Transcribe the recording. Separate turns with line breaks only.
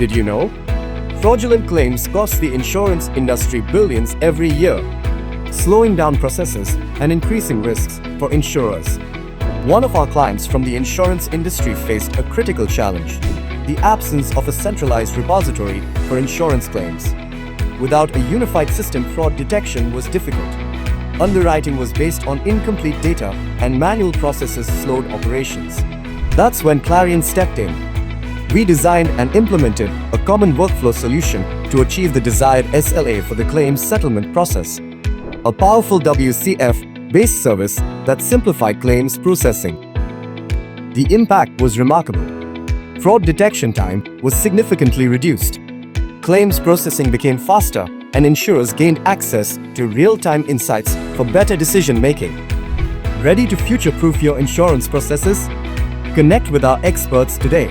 Did you know? Fraudulent claims cost the insurance industry billions every year, slowing down processes and increasing risks for insurers. One of our clients from the insurance industry faced a critical challenge: the absence of a centralized repository for insurance claims. Without a unified system, fraud detection was difficult. Underwriting was based on incomplete data, and manual processes slowed operations. That's when Clarion stepped in. We designed and implemented a common workflow solution to achieve the desired SLA for the claims settlement process. A powerful WCF-based service that simplified claims processing. The impact was remarkable. Fraud detection time was significantly reduced. Claims processing became faster, and insurers gained access to real-time insights for better decision-making. Ready to future-proof your insurance processes? Connect with our experts today.